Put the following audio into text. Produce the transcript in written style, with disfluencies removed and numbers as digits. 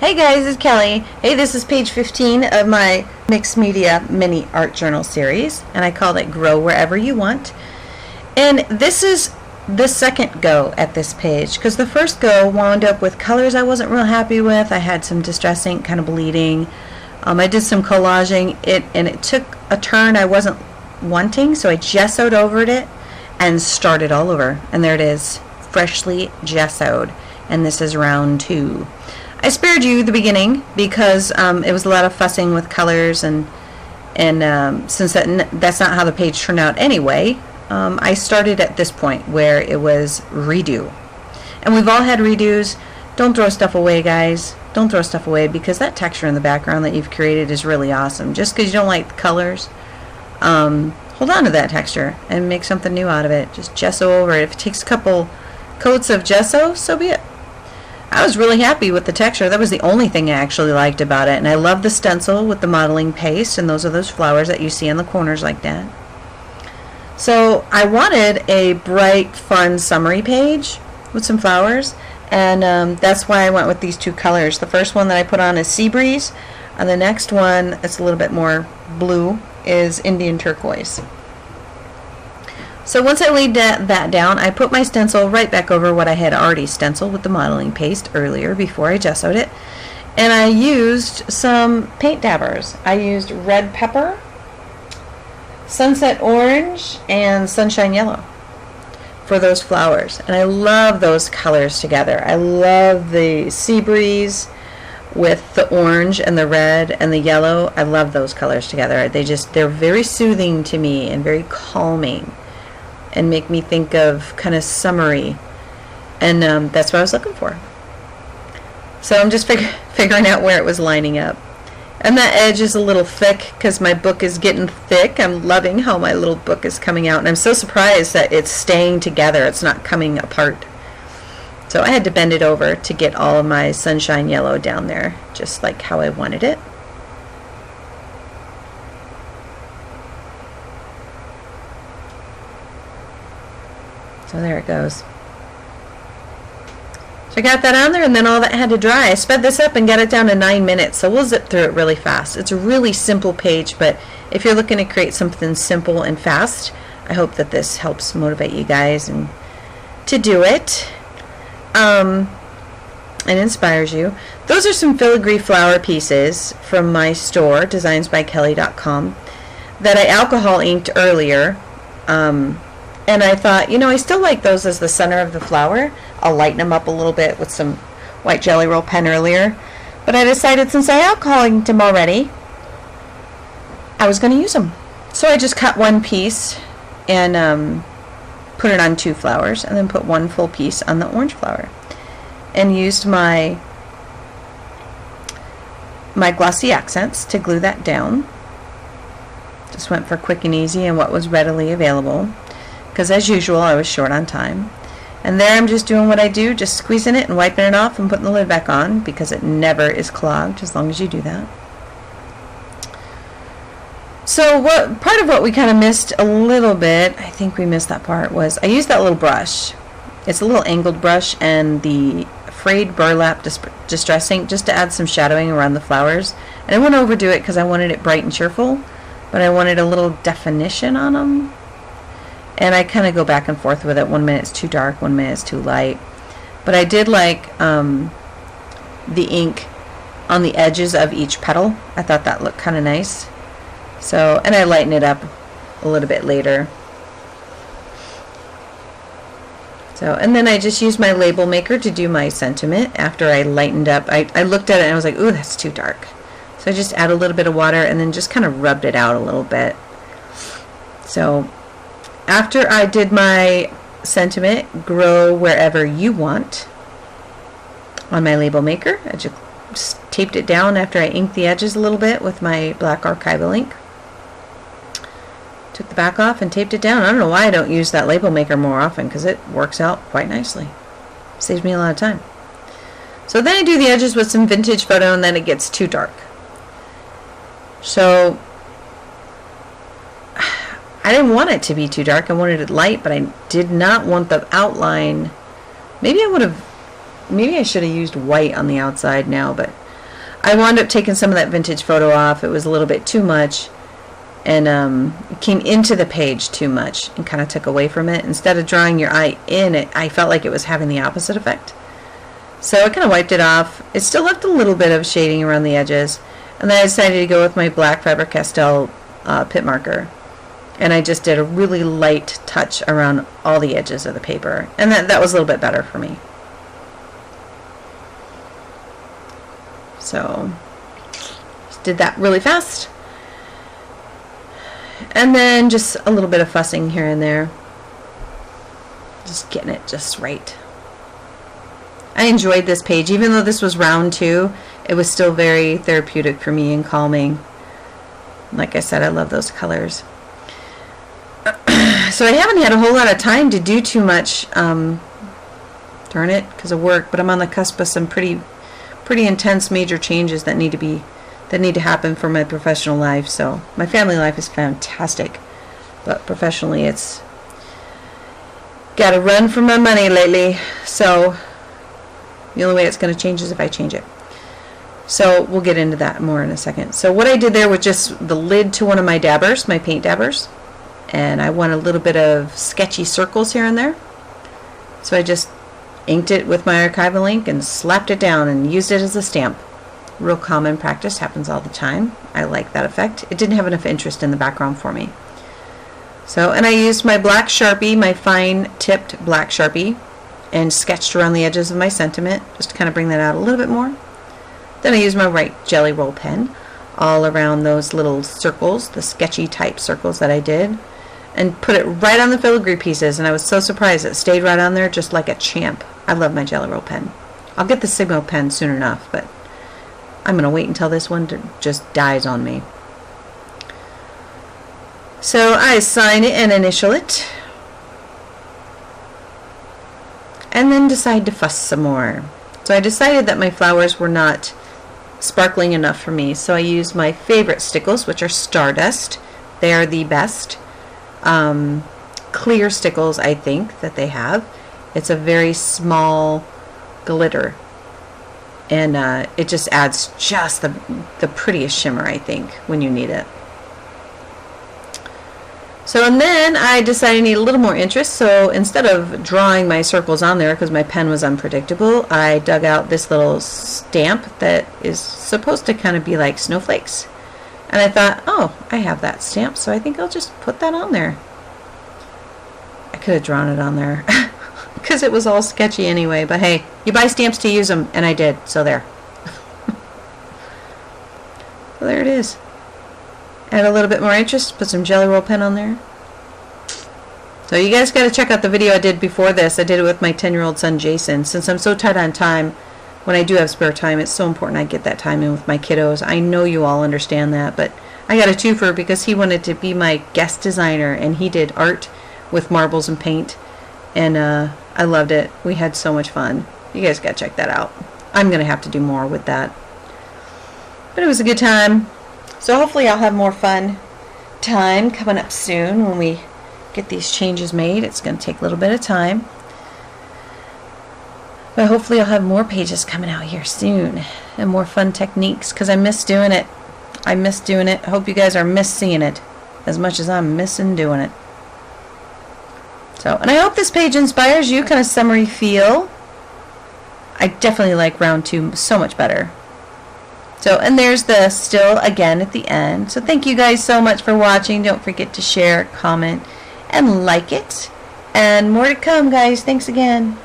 Hey guys, it's Kelly. Hey, this is page 15 of my mixed media mini art journal series, and I called it Grow Wherever You Want. And this is the second go at this page, because the first go wound up with colors I wasn't real happy with. I had some distress ink kind of bleeding. I did some collaging, and it took a turn I wasn't wanting, so I gessoed over it and started all over. And there it is, freshly gessoed. And this is round 2. I spared you the beginning because it was a lot of fussing with colors, and since that's not how the page turned out anyway, I started at this point where it was redo. And we've all had redos. Don't throw stuff away, guys. Don't throw stuff away, because that texture in the background that you've created is really awesome. Just because you don't like the colors, hold on to that texture and make something new out of it. Just gesso over it. If it takes a couple coats of gesso, so be it. I was really happy with the texture. That was the only thing I actually liked about it. And I love the stencil with the modeling paste, and those are those flowers that you see in the corners like that. So I wanted a bright, fun summary page with some flowers, and that's why I went with these two colors. The first one that I put on is Sea Breeze, and the next one, it's a little bit more blue, is Indian Turquoise. So once I laid that down, I put my stencil right back over what I had already stenciled with the modeling paste earlier before I gessoed it. And I used some paint dabbers. I used red pepper, sunset orange, and sunshine yellow for those flowers. And I love those colors together. I love the sea breeze with the orange and the red and the yellow. I love those colors together. They're very soothing to me and very calming, and make me think of kind of summery, and that's what I was looking for. So I'm just figuring out where it was lining up. And that edge is a little thick because my book is getting thick. I'm loving how my little book is coming out, and I'm so surprised that it's staying together. It's not coming apart. So I had to bend it over to get all of my sunshine yellow down there, just like how I wanted it. So there it goes. So I got that on there, and then all that had to dry. I sped this up and got it down to 9 minutes, so we'll zip through it really fast. It's a really simple page, but if you're looking to create something simple and fast, I hope that this helps motivate you guys and to do it, and inspires you. Those are some filigree flower pieces from my store, designsbykelly.com, that I alcohol inked earlier. And I thought, I still like those as the center of the flower. I'll lighten them up a little bit with some white Jelly Roll pen earlier. But I decided, since I alcohol inked them already, I was going to use them. So I just cut one piece and put it on 2 flowers, and then put 1 full piece on the orange flower. And used my glossy accents to glue that down. Just went for quick and easy and what was readily available, because as usual I was short on time. And there I'm just doing what I do, just squeezing it and wiping it off and putting the lid back on, because it never is clogged as long as you do that. So part of what we kind of missed a little bit, I think we missed that part, was I used that little brush. It's a little angled brush, and the frayed burlap distress ink, just to add some shadowing around the flowers. And I wouldn't overdo it because I wanted it bright and cheerful, but I wanted a little definition on them. And I kind of go back and forth with it. 1 minute it's too dark, 1 minute it's too light. But I did like the ink on the edges of each petal. I thought that looked kind of nice. So, and I lighten it up a little bit later. So, and then I just used my label maker to do my sentiment after I lightened up. I looked at it and I was like, ooh, that's too dark. So I just add a little bit of water and then just kind of rubbed it out a little bit. So after I did my sentiment, Grow Wherever You Want, on my label maker, I just taped it down after I inked the edges a little bit with my black archival ink. Took the back off and taped it down. I don't know why I don't use that label maker more often, because it works out quite nicely. Saves me a lot of time. So then I do the edges with some vintage photo, and then it gets too dark. So I didn't want it to be too dark. I wanted it light, but I did not want the outline. Maybe I should have used white on the outside now, but I wound up taking some of that vintage photo off. It was a little bit too much, and it came into the page too much and kind of took away from it. Instead of drawing your eye in it, I felt like it was having the opposite effect. So I kind of wiped it off. It still left a little bit of shading around the edges, and then I decided to go with my black Faber-Castell pit marker, and I just did a really light touch around all the edges of the paper, and that was a little bit better for me. So just did that really fast, and then just a little bit of fussing here and there, just getting it just right. I enjoyed this page. Even though this was round 2, it was still very therapeutic for me and calming. Like I said, I love those colors. So I haven't had a whole lot of time to do too much, darn it, because of work, but I'm on the cusp of some pretty intense major changes that need to happen for my professional life. So my family life is fantastic, but professionally it's got to run for my money lately. So the only way it's going to change is if I change it. So we'll get into that more in a second. So what I did there was just the lid to one of my dabbers, my paint dabbers, and I want a little bit of sketchy circles here and there. So I just inked it with my archival ink and slapped it down and used it as a stamp. Real common practice, happens all the time. I like that effect. It didn't have enough interest in the background for me. So, and I used my black Sharpie, my fine tipped black Sharpie, and sketched around the edges of my sentiment just to kind of bring that out a little bit more. Then I used my white Jelly Roll pen all around those little circles, the sketchy type circles that I did, and put it right on the filigree pieces, and I was so surprised it stayed right on there just like a champ. I love my Jelly Roll pen. I'll get the Sigma pen soon enough, but I'm going to wait until this one just dies on me. So I sign it and initial it, and then decide to fuss some more. So I decided that my flowers were not sparkling enough for me, so I used my favorite stickles, which are Stardust. They are the best clear stickles, I think, that they have. It's a very small glitter, and it just adds just the prettiest shimmer, I think, when you need it. So, and then I decided I need a little more interest, so instead of drawing my circles on there because my pen was unpredictable, I dug out this little stamp that is supposed to kind of be like snowflakes. And I thought, oh, I have that stamp, so I think I'll just put that on there. I could have drawn it on there because it was all sketchy anyway, but hey, you buy stamps to use them, and I did, so there. So there it is. Add a little bit more interest, put some Jelly Roll pen on there. So you guys got to check out the video I did before this. I did it with my 10-year-old son Jason. Since I'm so tight on time, when I do have spare time, it's so important I get that time in with my kiddos. I know you all understand that, but I got a twofer because he wanted to be my guest designer, and he did art with marbles and paint, and I loved it. We had so much fun. You guys got to check that out. I'm going to have to do more with that. But it was a good time. So hopefully I'll have more fun time coming up soon when we get these changes made. It's going to take a little bit of time. But hopefully I'll have more pages coming out here soon and more fun techniques because I miss doing it. I miss doing it. I hope you guys are miss seeing it as much as I'm missing doing it. So, and I hope this page inspires you, kind of summery feel. I definitely like round 2 so much better. So, and there's the still again at the end. So thank you guys so much for watching. Don't forget to share, comment, and like it. And more to come, guys. Thanks again.